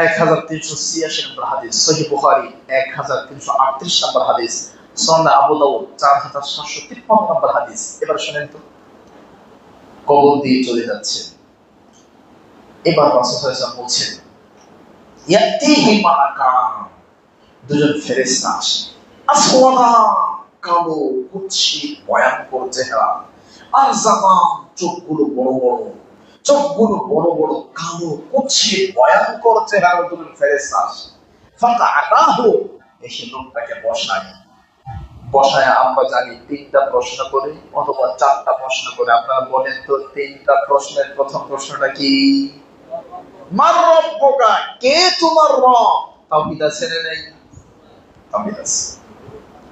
1386 নম্বর হাদিস, সহিহ বুখারী 1338 নম্বর হাদিস, সুনান আবু দাউদ 4753 নম্বর হাদিস। এবার শুনেন তো, কবর দিয়ে চলে যাচ্ছে। এবার রাসূল সাল্লাল্লাহু আলাইহি ওয়াসাল্লাম বলছেন, ইয়াতিহি মালাকান, দুজন ফেরেশতা আসে, আসওয়াদা, কালো, কুৎসিত, ভয়ঙ্কর চেহারা, আর জামান, চোখগুলো বড় বড়, চোখগুলো বড় বড়, কালো, কুৎসিত, ভয়ঙ্কর চেহারা দুজন ফেরেশতা আসে। ফাকাআতাহু, এসে লোকটাকে বসায় আমরা জানি 3টা প্রশ্ন করে অথবা 4টা প্রশ্ন করে। আপনারা বলেন তো 3টা প্রশ্নের প্রথম প্রশ্নটা কি? মার রব্বুকা, কে তোমার রব? তাওহীদ আছে না নাই? তাওহীদ আছে।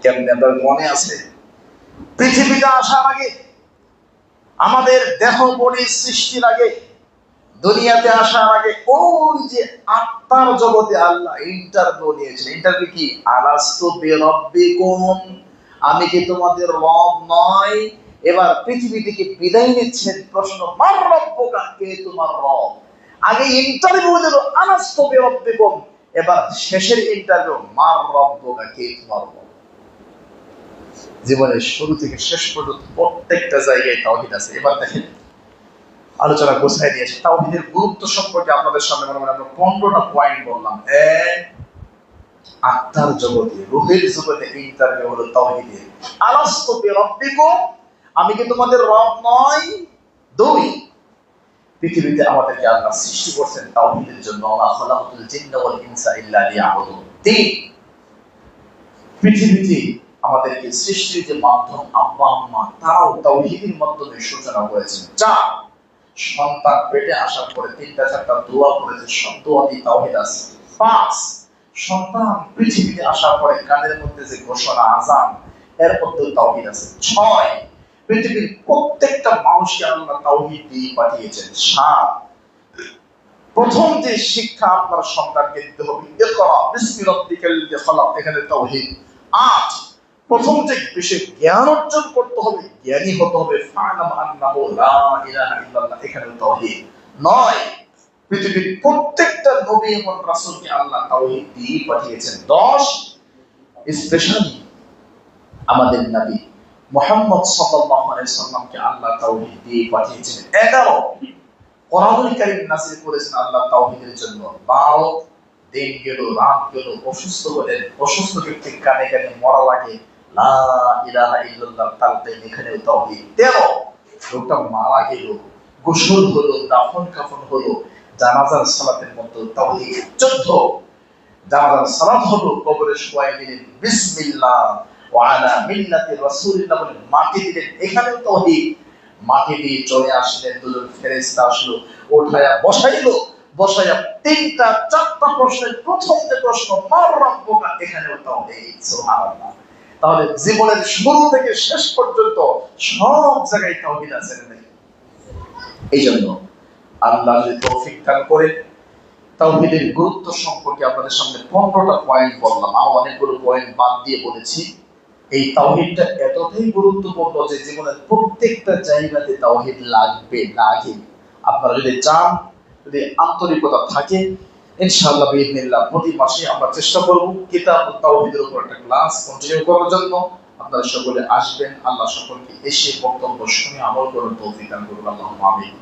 কেমনে আপনার মনে আছে? পৃথিবীতে আসার আগে, আমাদের দেহ বডির সৃষ্টির আগে, দুনিয়াতে আসার আগে, ওই যে আত্মার জগতে আল্লাহ ইন্টারভিউ নিয়েছেন। ইন্টারভিউ কি? আলাস্তু বিরাব্বিকুম, আমি কি তোমাদের রব নয়? এবার পৃথিবী থেকে বিদায় নিচ্ছেন, প্রশ্ন মার রব্বুকা, কে তোমার রব? আগে ইন্টারভিউ দিল আলাস্তু বিরাব্বিকুম, এবার শেষের ইন্টারভিউ মার রব্বুকা, কে তোমার রব? জীবনের শুরু থেকে শেষ পর্যন্ত প্রত্যেকটা জায়গায় তাওহীদ আছে। এবার দেখেন আলোচনা গোছায় দিয়েছি। তাওহীদের গুরুত্ব সম্পর্কে আপনাদের সামনে আমরা 15টা পয়েন্ট বললাম। এক, আত্মার জগতে, রূহের জগতে ইন্টারভিউ হলো তাওহীদের। আলাস্তু বিরাব্বিকুম, আমি কি তোমাদের রব নই? দুই, পৃথিবীতে আমাদেরকে আল্লাহ সৃষ্টি করেছেন তাওহীদের জন্য, ওয়া খালাকাতুল জিন্না ওয়াল ইনসা ইল্লা লিয়াবুদুন। তিন, পৃথিবীতে আমাদেরকে সৃষ্টির যে মাধ্যম আব্বা আম্মা, তারাও তাওহীদের মাধ্যমে সূচনা করেছেন। চার, সন্তান পেটে আসার পরে 3-4টা দোয়া করেছে, সব দোয়াতে তাওহীদ আছে। পাঁচ, সন্তান পৃথিবীতে আসার পরে কানের মধ্যে যে ঘোষণা আযান, এর মধ্যে তাওহীদ আছে। ছয়, পৃথিবীর প্রত্যেকটা মানুষকে আল্লাহ তাওহীদ দিয়ে পাঠিয়েছেন। সাত, প্রথম যে শিক্ষা আপনার সন্তানকে দিতে হবে, ইকরা বিসমি রাব্বিকাল্লাযী খালাক, এখানে তাওহীদ। আট, প্রথম যে বিষয়ে জ্ঞান অর্জন করতে হবে, জ্ঞানী হতে হবে, ফা'লাম আন্নাহু লা ইলাহা ইল্লাল্লাহ, এখানে তাওহীদ। নয়, পৃথিবীর প্রত্যেকটা নবী এবং রাসূলকে আল্লাহ তাওহীদ দিয়ে পাঠিয়েছেন। 10, স্পেশালি আমাদের নবী মুহাম্মদ সাল্লাল্লাহু আলাইহি সাল্লামকে আল্লাহ তাওহীদ দিয়ে পাঠিয়েছেন। 11, কোরআনুল কারীম নাযিল করেছেন আল্লাহ তাওহীদের জন্য। 12, দিন গেল রাত গেল, অসুস্থ হলেন, অসুস্থ ব্যক্তি কানে কানে মরা লাগে, লা ইলাহা ইল্লাল্লাহ তালকিন, এখানেও তাওহীদ। 13, লোকটা মারা গেল, গোসল হলো, দাফন কাফন হলো, জানাজার সালাতের মধ্যে তাওহীদ। 14, জানাজার সালাত হলো, কবরে শোয়াই দিলেন, বিসমিল্লাহ ওয়া আলা মিল্লাতি রাসূলিল্লাহ বলে মাটি দিলেন, এখানেও তাওহীদ। মাটি দিয়ে চলে আসলেন, দুজন ফেরেশতা আসলো, ওঠায়া বসাইলো, বসাইয়া 3-4টা প্রশ্নের প্রথম যে প্রশ্ন মার রাব্বুকা, এখানেও তাওহীদ। সুবহানাল্লাহ। তাহলে জীবনের শুরু থেকে শেষ পর্যন্ত সব জায়গায় তাওহীদ আছে। এই জন্য আল্লাহ যদি তৌফিক দান করে, তাওহীদের গুরুত্ব সম্পর্কে আপনাদের সামনে 15টা পয়েন্ট বললাম, আর অনেকগুলো পয়েন্ট বাদ দিয়ে বলেছি। এই তাওহীদটা এতটাই গুরুত্বপূর্ণ যে জীবনের প্রত্যেকটা জায়গাতে তাওহীদ লাগবে, লাগে। আপনারা যদি চান, যদি আন্তরিকতা থাকে, ইনশাআল্লাহ বিইذنিল্লাহ প্রতি মাসে আমরা চেষ্টা করব কিতাবুত তাওহীদের উপর একটা ক্লাস কন্টিনিউ করার জন্য। আপনারা সকলে আসবেন, আল্লাহ সকলকে এসে বক্তব্য শুনে আমল করার তৌফিক দান করুন। আল্লাহুম্মা আমিন।